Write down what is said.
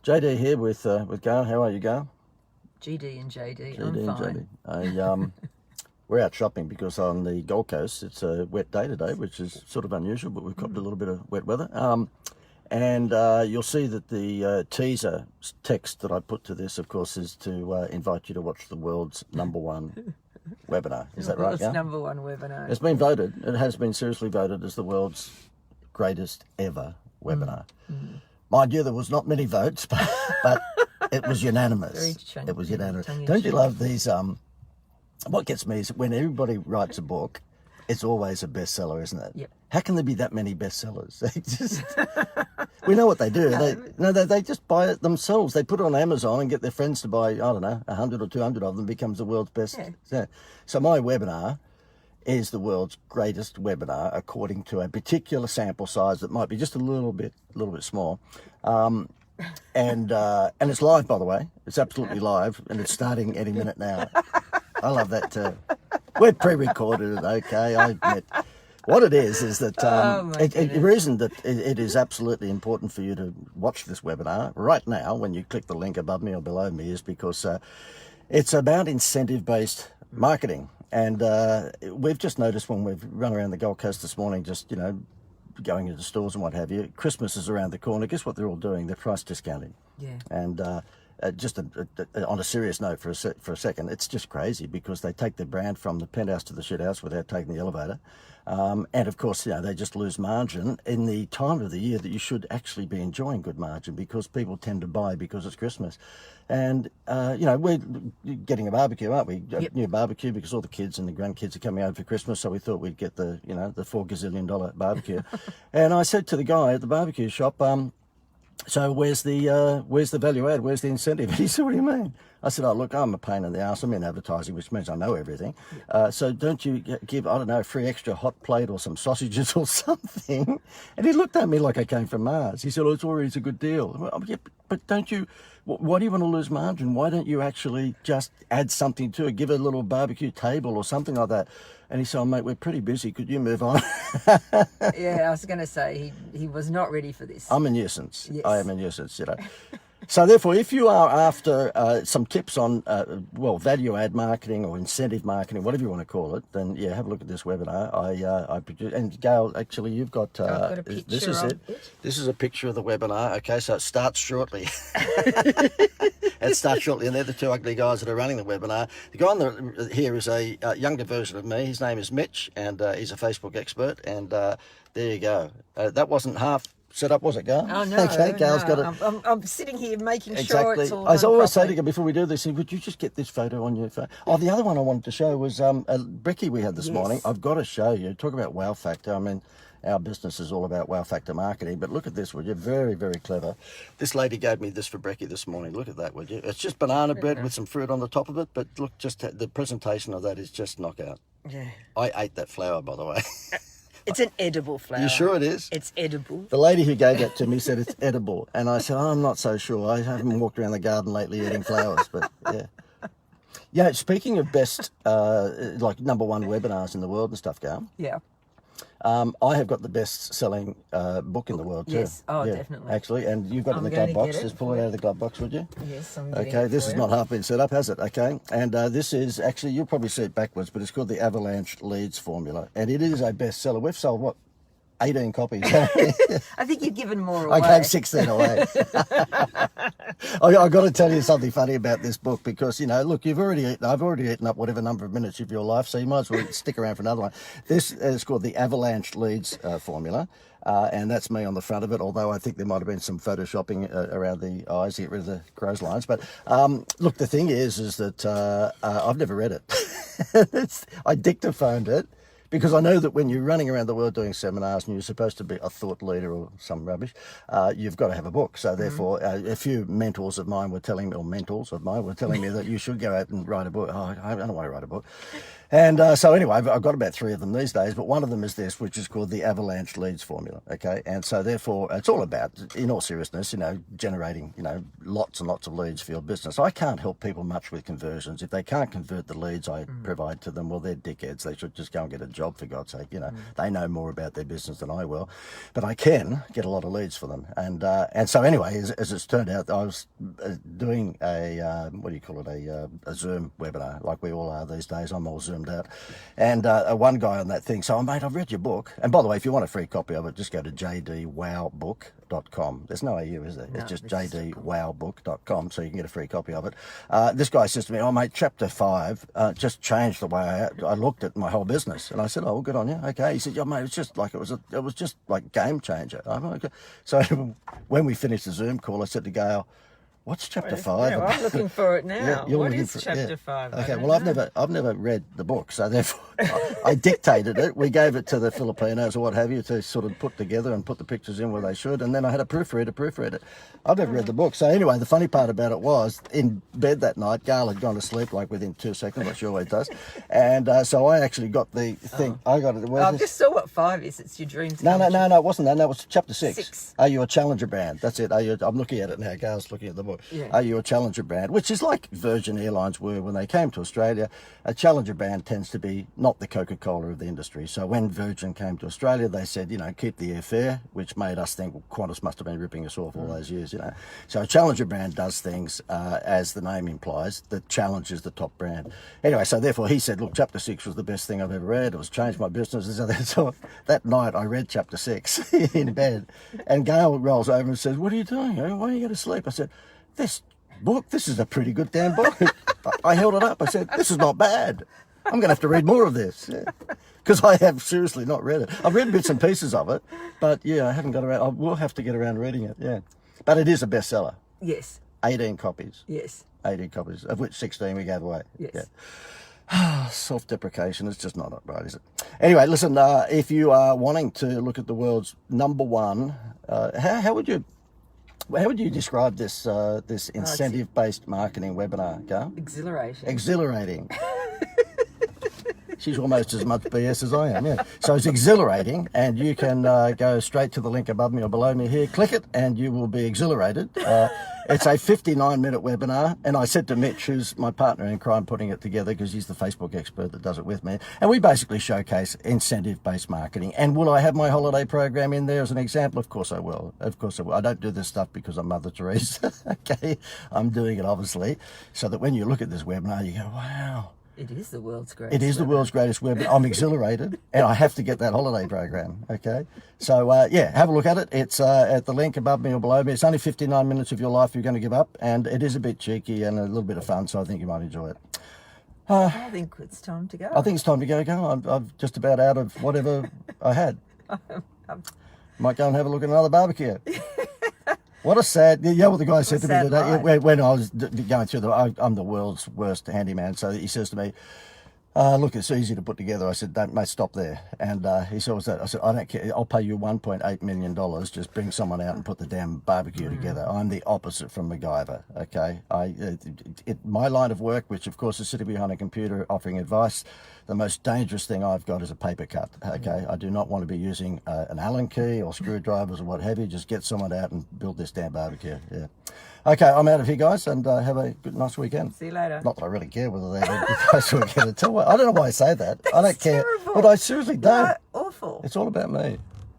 JD here with Gail. How are you, Gail? GD and JD. GD I'm and fine. JD. We're out shopping because on the Gold Coast it's a wet day today, which is sort of unusual, but we've copped a little bit of wet weather. And you'll see that the teaser text that I put to this, of course, is to invite you to watch the world's #1 webinar. Is that right, Gail? #1 webinar. It's been voted. It has been seriously voted as the world's greatest ever webinar. Mind you, there was not many votes, but it was unanimous. It was unanimous. Don't you love these? What gets me is when everybody writes a book, it's always a bestseller, isn't it? Yep. How can there be that many bestsellers? They just, we know what they do. They just buy it themselves. They put it on Amazon and get their friends to buy, I don't know, 100 or 200 of them, becomes the world's best. Yeah. So my webinar is the world's greatest webinar according to a particular sample size that might be just a little bit small. And it's live, by the way. It's absolutely live, and it's starting any minute now. I love that too. We're pre-recorded it, okay? I admit. What it is that the reason that it is absolutely important for you to watch this webinar right now, when you click the link above me or below me, is because it's about incentive-based marketing. And we've just noticed when we've run around the Gold Coast this morning, just, going into stores and what have you, Christmas is around the corner. Guess what they're all doing? They're price discounting. Yeah. And just on a serious note for a second, it's just crazy because they take their brand from the penthouse to the shithouse without taking the elevator. And of course, they just lose margin in the time of the year that you should actually be enjoying good margin because people tend to buy because it's Christmas. And, we're getting a barbecue, aren't we? Yep. A new barbecue because all the kids and the grandkids are coming over for Christmas. So we thought we'd get the $4 gazillion barbecue. And I said to the guy at the barbecue shop, so where's the value add? Where's the incentive? He said, what do you mean? I said, oh, look, I'm a pain in the ass. I'm in advertising, which means I know everything. So don't you give, I don't know, a free extra hot plate or some sausages or something? And he looked at me like I came from Mars. He said, oh, it's always a good deal. Well, yeah, but don't you, why do you want to lose margin? Why don't you actually just add something to it? Give it a little barbecue table or something like that. And he said, oh, mate, we're pretty busy. Could you move on? Yeah, I was going to say, he was not ready for this. I'm a nuisance. Yes. I am a nuisance, So therefore, if you are after some tips on, value add marketing or incentive marketing, whatever you want to call it, then yeah, have a look at this webinar. I produce, and Gail, actually, you've got, I've got a picture this is of it. This is a picture of the webinar. Okay, so it starts shortly. It starts shortly, and they're the two ugly guys that are running the webinar. The guy on here is a younger version of me. His name is Mitch, and he's a Facebook expert. And there you go. That wasn't half set up, was it, Gail? Oh, no. Okay, Gail's got it. I'm sitting here making sure it's all I done always say properly. to you before we do this, would you just get this photo on your phone? Oh, the other one I wanted to show was a brekkie we had this morning. I've got to show you. Talk about wow factor. I mean, our business is all about wow factor marketing, but look at this, would you? Very, very clever. This lady gave me this for brekkie this morning. Look at that, would you? It's just banana bread with some fruit on the top of it, but look, just the presentation of that is just knockout. Yeah. I ate that flour, by the way. It's an edible flower. You sure it is? It's edible. The lady who gave that to me said it's edible. And I said, oh, I'm not so sure. I haven't walked around the garden lately eating flowers, but yeah. Yeah, speaking of best, #1 webinars in the world and stuff, Gail. Yeah. I have got the best-selling book in the world too. Yes, definitely. Actually, and you've got it in the glove box. Just pull it out of the glove box, would you? Yes, I'm getting Okay, it this for has you. not half been set up, has it? Okay, and this is actually, you'll probably see it backwards, but it's called the Avalanche Leads Formula, and it is a bestseller. We've sold, what, 18 copies? I think you've given more away. I gave 16 away. I've got to tell you something funny about this book because, look, I've already eaten up whatever number of minutes of your life, so you might as well stick around for another one. This is called the Avalanche Leads Formula, and that's me on the front of it, although I think there might have been some photoshopping around the eyes to get rid of the crow's lines. But look, the thing is that I've never read it. I dictaphoned it. Because I know that when you're running around the world doing seminars and you're supposed to be a thought leader or some rubbish, you've got to have a book. So therefore, a few mentors of mine were telling me that you should go out and write a book. Oh, I don't want to write a book. And so anyway, I've got about 3 of them these days, but one of them is this, which is called the avalanche leads formula. Okay, and so therefore it's all about, in all seriousness, generating lots and lots of leads for your business. I can't help people much with conversions. If they can't convert the leads I provide to them, well, they're dickheads. They should just go and get a job, for God's sake. They know more about their business than I will, but I can get a lot of leads for them. And so anyway, as it's turned out, I was doing a what do you call it, a Zoom webinar, like we all are these days. I'm all Zoomed out, and one guy on that thing. So, mate, I've read your book, and by the way, if you want a free copy of it, just go to jdwowbook.com. There's no AU, is there? No, it's just jdwowbook.com, so you can get a free copy of it. This guy says to me, "Oh, mate, chapter 5 just changed the way I looked at my whole business." And I said, "Oh, well, good on you." Okay. He said, "Yeah, mate, it's just like it was just like game changer." Okay. So when we finished the Zoom call, I said to Gail, "What's chapter 5? Yeah, well, I'm looking for it now. You're What looking is for it, chapter 5? Okay, well, I've never read the book, so therefore I dictated it. We gave it to the Filipinos or what have you to sort of put together and put the pictures in where they should, and then I had a proofreader proofread it. I've never read the book. So anyway, the funny part about it was, in bed that night, Gail had gone to sleep like within 2 seconds, like she always does, and so I actually got the thing. I got it. I just saw what 5 is. It's your dreams. No, it wasn't that. That was chapter 6. 6. Are you a challenger brand? That's it. I'm looking at it now. Gail's looking at the book. Yeah. Are you a challenger brand? Which is like Virgin Airlines were when they came to Australia. A challenger brand tends to be not the Coca-Cola of the industry. So when Virgin came to Australia, they said, keep the airfare, which made us think, well, Qantas must have been ripping us off all those years, So a challenger brand does things, as the name implies, that challenges the top brand. Anyway, so therefore he said, look, chapter 6 was the best thing I've ever read. It was changed my business. So that night I read chapter 6 in bed, and Gail rolls over and says, "What are you doing? Why are you going to sleep?" I said, "This book, this is a pretty good damn book." I held it up. I said, "This is not bad. I'm going to have to read more of this." Because I have seriously not read it. I've read bits and pieces of it, but I haven't got around. I will have to get around reading it, But it is a bestseller. Yes. 18 copies. Yes. 18 copies, of which 16 we gave away. Yes. Self-deprecation is just not right, is it? Anyway, listen, if you are wanting to look at the world's #1, how would you describe this this incentive-based marketing webinar, Gail? Exhilarating. She's almost as much BS as I am, So it's exhilarating, and you can go straight to the link above me or below me here. Click it, and you will be exhilarated. It's a 59-minute webinar, and I said to Mitch, who's my partner in crime, putting it together, because he's the Facebook expert that does it with me, and we basically showcase incentive-based marketing. And will I have my holiday program in there as an example? Of course I will. Of course I will. I don't do this stuff because I'm Mother Teresa, okay? I'm doing it, obviously, so that when you look at this webinar, you go, wow. It is the world's greatest. It is the world's greatest webinar. I'm exhilarated, and I have to get that holiday program, okay? So, have a look at it. It's at the link above me or below me. It's only 59 minutes of your life you're going to give up, and it is a bit cheeky and a little bit of fun, so I think you might enjoy it. I think it's time to go. I think it's time to go. I'm just about out of whatever I had. Might go and have a look at another barbecue. What a sad, what the guy said to me today, when I was going through I'm the world's worst handyman, so he says to me, look, it's easy to put together. I said, don't, mate, stop there. And he said, what's that? I said, I don't care. I'll pay you $1.8 million. Just bring someone out and put the damn barbecue together. I'm the opposite from MacGyver, okay? My line of work, which of course is sitting behind a computer offering advice, the most dangerous thing I've got is a paper cut, okay? I do not want to be using an Allen key or screwdrivers or what have you. Just get someone out and build this damn barbecue, Okay, I'm out of here, guys, and have a nice weekend. See you later. Not that I really care whether they have a nice weekend at all. I don't know why I say that. I don't care. Terrible. But I seriously don't. Awful. It's all about me.